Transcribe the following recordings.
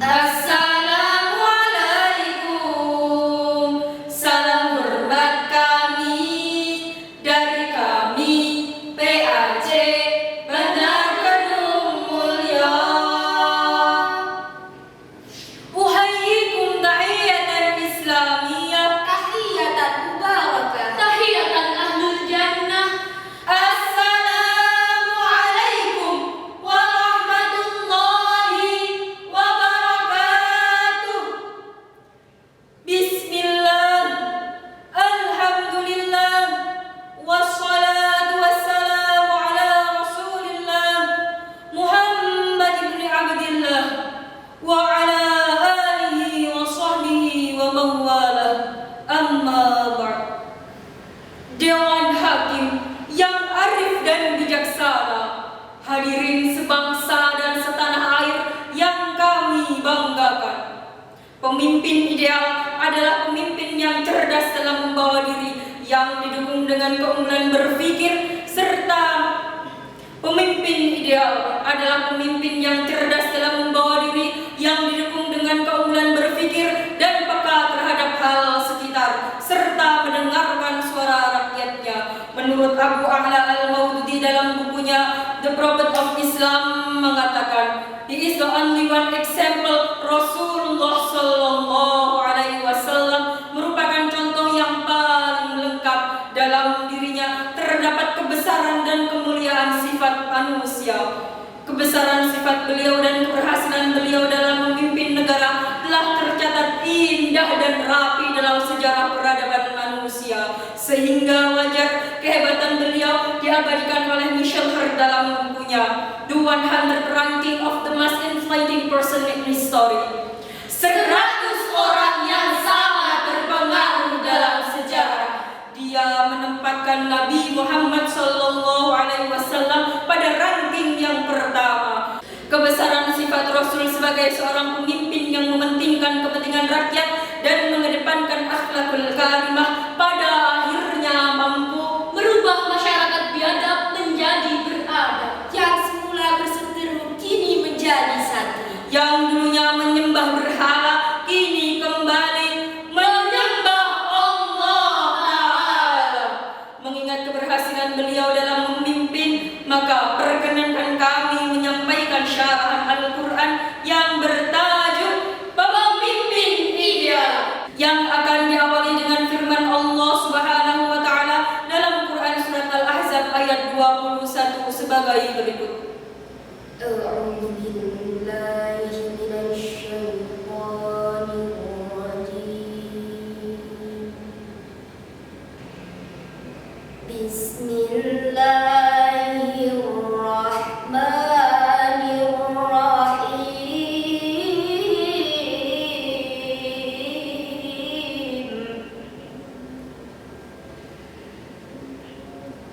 Assalamualaikum, salam hormat kami dari kami PAJ Bandar Kedung Mulya. Uhayyikum tahiyatan islamiyah, tahiyatan mubarakah, tahiyatan ahlul jannah. Assalamualaikum warahmatullahi wabarakatuh. Bismillah, alhamdulillah, wassalatu wassalamu ala rasulillah Muhammad ibn Abdillah wa ala alihi wa sahbihi wa mawala, amma ba'd. Dewan Hakim yang arif dan bijaksana, hadirin sebangsa dan setanah air yang kami banggakan. Pemimpin ideal adalah pemimpin yang cerdas dalam membawa diri, yang didukung dengan keunggulan berpikir, serta pemimpin ideal adalah pemimpin yang cerdas dalam membawa diri, yang didukung dengan keunggulan berpikir dan peka terhadap hal sekitar, serta mendengarkan suara rakyatnya. Menurut Abu A'la al-Maududi dalam bukunya The Prophet of Islam mengatakan, "He is the only one example." Rasulullah Sallallahu Alaihi Wasallam merupakan contoh yang paling lengkap. Dalam dirinya terdapat kebesaran dan kemuliaan sifat manusia. Kebesaran sifat beliau dan keberhasilan beliau dalam memimpin negara telah tercatat indah dan rapi dalam sejarah peradaban manusia, sehingga wajar kehebatan beliau diabadikan oleh Michel Herd dalam bukunya The 100 Ranking of the Most Influential Person in History. 100 orang yang sangat berpengaruh dalam sejarah. Dia menempatkan Nabi Muhammad SAW pada ranking yang pertama. Kebesaran sifat Rasul sebagai seorang pemimpin yang mementingkan kepentingan rakyat dan mengedepankan akhlakul karimah pada akhirnya mampu merubah masyarakat biadab menjadi beradab. Yang semula berseteru kini menjadi satu. Yang dulunya menyembah berhala kini kembali menyembah Allah Ta'ala. Mengingat keberhasilan beliau dalam memimpin, maka perkenankan kami menyampaikan syarahan Al-Quran yang bertajuk Pemimpin Ideal, yang akan diawali dengan firman Allah Subhanahu wa Ta'ala dalam Quran surat Al-Ahzab ayat 21 sebagai berikut. A'udzu billahi minasy syaithanir rajim. Bismillahirrahmanirrahim.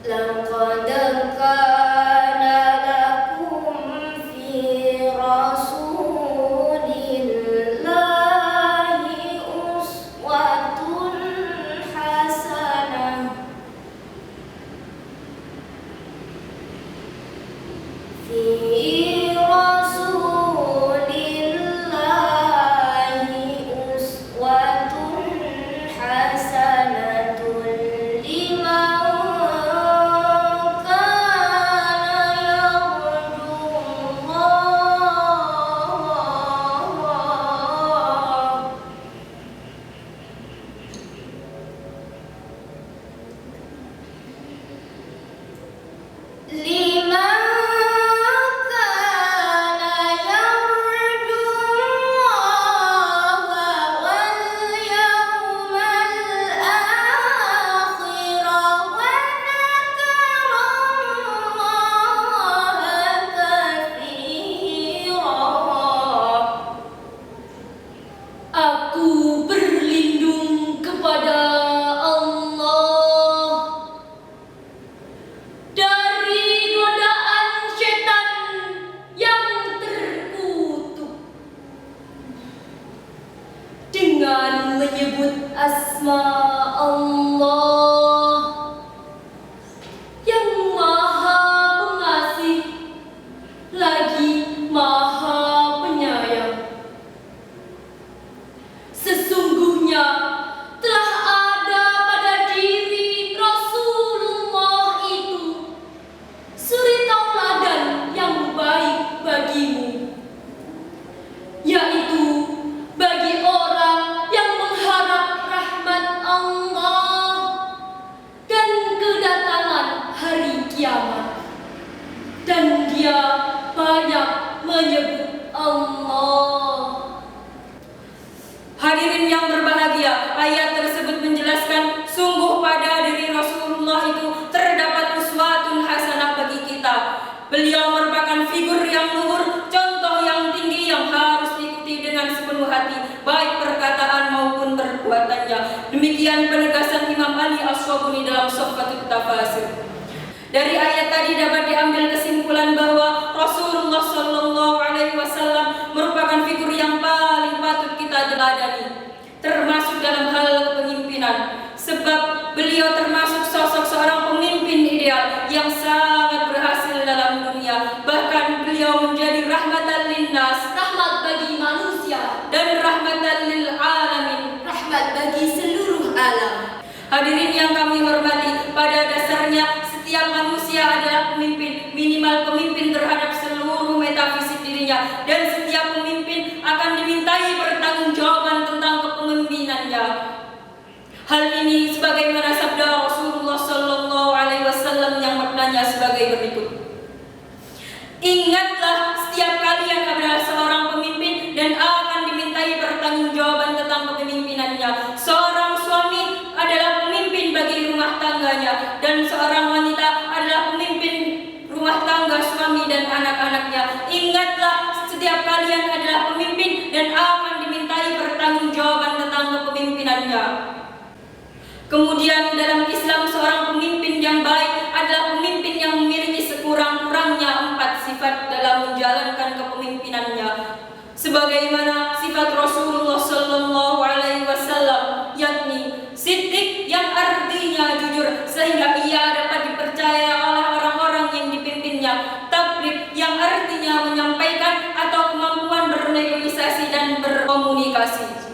Laqad kana lakum fi rasulillahi uswatun hasanah. Fi rasulillahi uswatun hasanatun liman Aku berlindung kepada Allah dari godaan setan yang terkutuk dengan menyebut asma Allah yang Maha Pengasih lagi Maha Penyayang. Hadirin yang berbahagia, ayat tersebut menjelaskan sungguh pada diri Rasulullah itu terdapat uswatun hasanah bagi kita. Beliau merupakan figur yang luhur, contoh yang tinggi yang harus diikuti dengan sepenuh hati, baik perkataan maupun perbuatannya. Demikian penegasan Imam Ali As-Sabuni dalam Shafqatut Tafasir. Dari ayat tadi dapat diambil kesimpulan bahwa Rasulullah Shallallahu Alaihi Wasallam merupakan figur yang paling patut kita teladani, termasuk dalam hal kepemimpinan, sebab beliau termasuk sosok seorang pemimpin ideal yang sangat berhasil dalam dunia. Bahkan beliau menjadi rahmatan linnas, rahmat bagi manusia, dan rahmatan lil alamin, rahmat bagi seluruh alam. Hadirin yang kami hormati, pada dasarnya setiap manusia adalah pemimpin, minimal pemimpin terhadap seluruh metafisik dirinya, dan setiap pemimpin akan dimintai pertanggungjawaban tentang kepemimpinannya. Hal ini sebagaimana sabda Rasulullah Sallallahu Alaihi Wasallam yang maknanya sebagai berikut: ingatlah, setiap kalian adalah seorang pemimpin dan akan dimintai pertanggungjawaban tentang kepemimpinannya. Seorang suami adalah pemimpin bagi rumah tangganya, dan seorang wanita adalah pemimpin rumah tangga suami dan anak-anaknya. Ingatlah, setiap kalian adalah pemimpin dan akan dimintai pertanggungjawaban tentang kepemimpinannya. Kemudian dalam Islam, seorang pemimpin yang baik adalah pemimpin yang memiliki sekurang-kurangnya 4 sifat dalam menjalankan kepemimpinannya, sebagaimana sifat Rasulullah Sallallahu Alaihi Wasallam, yakni siddiq yang artinya jujur sehingga ia dapat dipercaya oleh orang-orang yang dipimpinnya, tabligh yang artinya menyampaikan atau kemampuan bernegosiasi dan berkomunikasi.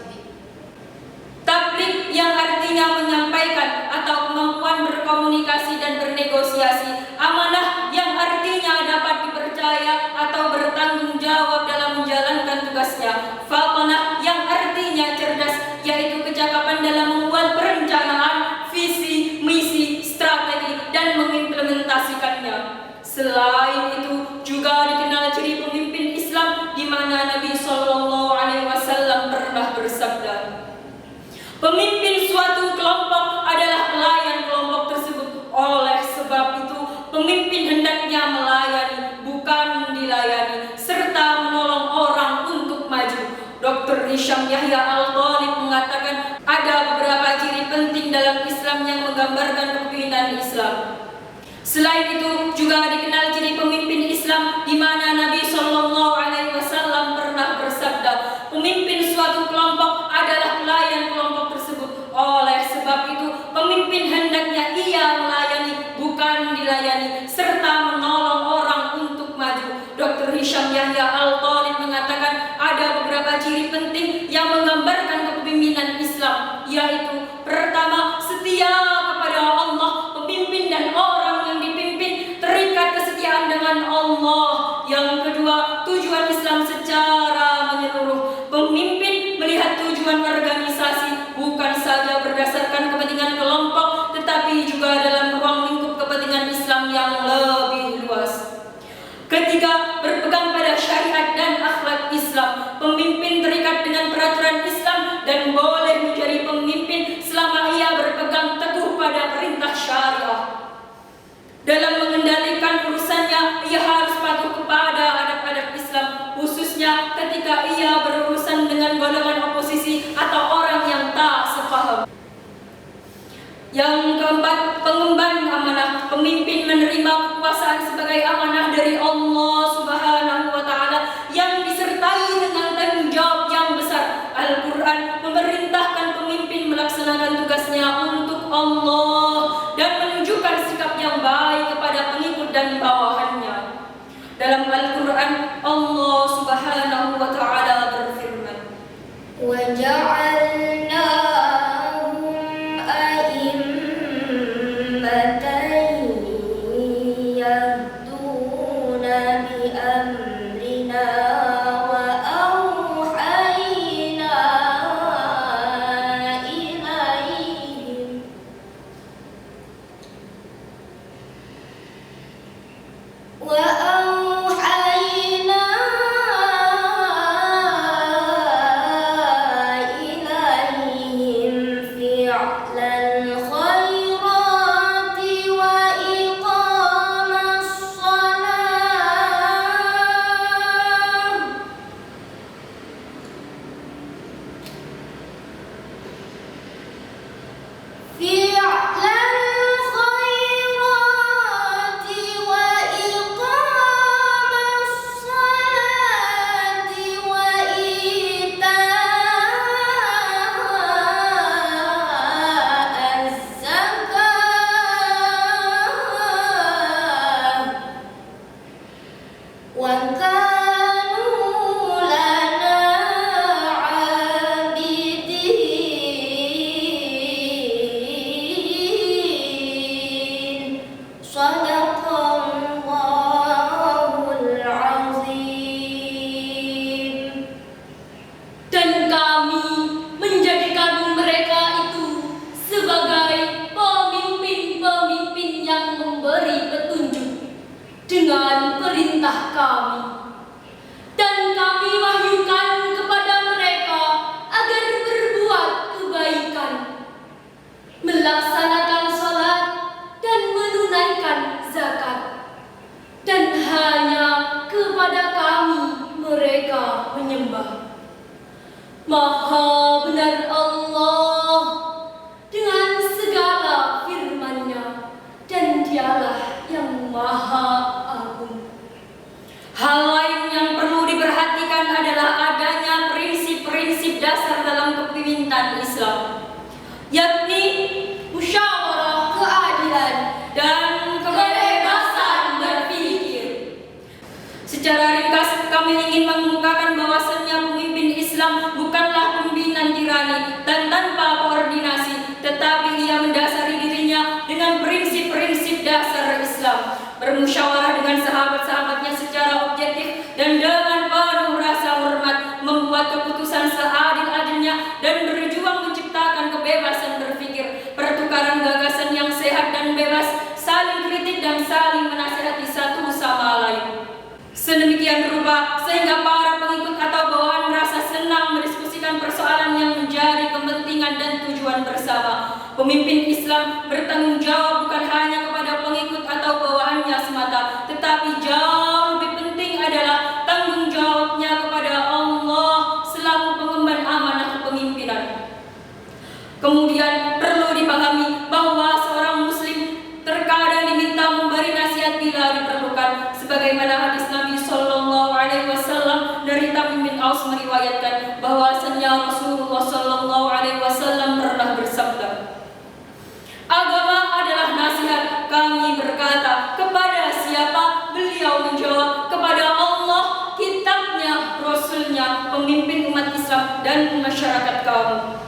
Tabligh yang artinya menyampaikan atau kemampuan berkomunikasi dan bernegosiasi. Amanah yang artinya dapat dipercaya atau bertanggung jawab dalam menjalankan tugasnya. Fatanah yang artinya cerdas, yaitu kecakapan dalam membuat perencanaan, visi, misi, strategi, dan mengimplementasikannya. Selain itu juga dikenal ciri pemimpin Islam, di mana Nabi Sallallahu Alaihi Wasallam pernah bersabda, pemimpin suatu kelompok adalah pelayan kelompok tersebut. Oleh sebab itu, pemimpin hendaknya melayani, bukan dilayani, serta menolong orang untuk maju. Dr. Hisham Yahya Al-Talib mengatakan ada beberapa ciri penting dalam Islam yang menggambarkan kepemimpinan Islam. Selain itu juga dikenal ciri pemimpin Islam, di mana Nabi Sallallahu Alaihi Wasallam pernah bersabda, pemimpin suatu kelompok adalah pelayan kelompok tersebut. Oleh sebab itu, pemimpin hendaknya ia melayani, bukan dilayani, serta menolong orang untuk maju. Dr. Hisham Yahya Al-Talib mengatakan ada beberapa ciri penting yang menggambarkan kepemimpinan Islam, yaitu pertama, setia kepada Allah. Pemimpin dan orang yang dipimpin terikat kesetiaan dengan Allah. Yang kedua, tujuan Islam secara menyeluruh. Pemimpin melihat tujuan organisasi bukan saja berdasarkan kepentingan kelompok, tetapi juga dalam ruang lingkup kepentingan Islam yang lebih luas. Ketiga, berpegang pada syariat dan akhlak Islam. Pemimpin terikat dengan peraturan Islam dan boleh menjadi pemimpin selama ia berpegang teguh pada perintah syariah. Dalam mengendalikan urusannya, ia harus patuh kepada adab-adab Islam, khususnya ketika ia berurusan dengan golongan oposisi atau orang yang tak sepaham. Yang keempat, pengemban amanah. Pemimpin menerima kekuasaan sebagai amanah dari Allah Subhanahu wa Ta'ala yang disertai dengan tanggung jawab yang besar. Al-Quran memerintahkan pemimpin melaksanakan tugasnya untuk Allah dan menunjukkan sikap yang baik kepada pengikut dan bawahannya. Dalam Al-Quran, Allah Subhanahu wa Ta'ala berfirman, fitnah kami. Dan kami wahyukan kepada mereka agar berbuat kebaikan, melaksanakan salat dan menunaikan zakat. Dan hanya kepada kami mereka menyembah. Maha benar Allah dengan segala firman-Nya, dan Dialah yang Maha Agung. Hal lain yang perlu diperhatikan adalah adanya prinsip-prinsip dasar dalam kepemimpinan Islam, yakni musyawarah, Keadilan dan kebebasan berpikir. Secara ringkas, kami ingin mengemukakan bahwasannya pemimpin Islam bukanlah pimpinan tirani dan tanpa koordinasi, tetapi ia mendasari dirinya dengan prinsip-prinsip dasar Islam, bermusyawarah dengan sahabat-sahabatnya secara objektif dan dengan penuh rasa hormat, membuat keputusan seadil-adilnya dan berjuang menciptakan kebebasan berpikir, pertukaran gagasan yang sehat dan bebas, saling kritik dan saling menasihati satu sama lain. Sedemikian rupa sehingga para pengikut atau bawahan merasa senang mendiskusikan persoalan yang menjadi kepentingan dan tujuan bersama. Pemimpin Islam bertanggung jawab bukan hanya kepada pengikut atau bawahannya semata, tetapi jauh lebih penting adalah tanggung jawabnya kepada Allah selaku pengemban amanah kepemimpinan. Kemudian perlu dipahami bahwa seorang muslim terkadang diminta memberi nasihat bila diperlukan, sebagaimana hadis Nabi Shallallahu Alaihi Wasallam dari Tamim bin Aus meriwayatkan bahwasannya Rasulullah Shallallahu Alaihi Wasallam pernah bersabda, agama adalah nasihat. Kami berkata, kepada siapa? Beliau menjawab, kepada Allah, kitabnya, Rasulnya, pemimpin umat Islam dan masyarakat kaum.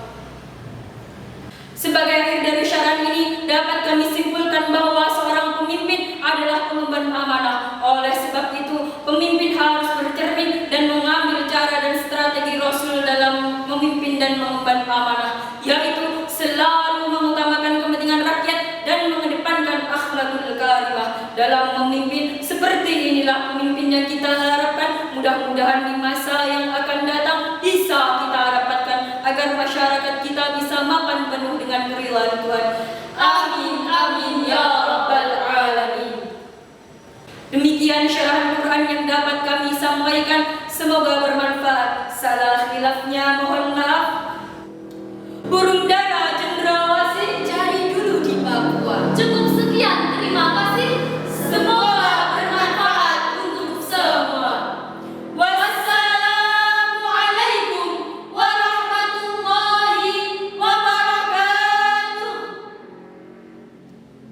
Sebagai akhir dari syarah ini, dapat kami simpulkan bahwa seorang pemimpin adalah pengemban amanah. Oleh sebab itu, pemimpin harus bercermin dan mengambil cara dan strategi Rasul dalam memimpin dan mengemban amanah, yaitu selalu mengutamakan kepentingan rakyat dan mengedepankan akhlakul karimah dalam memimpin. Seperti inilah pemimpin yang kita harapkan. Mudah-mudahan di masa yang akan datang bisa kita dapatkan agar masyarakat kita bisa makan penuh dengan keridhaan Tuhan. Amin, amin, ya rabbal alamin. Demikian syarah Al-Quran yang dapat kami sampaikan. Semoga bermanfaat. Salah khilafnya mohon maaf.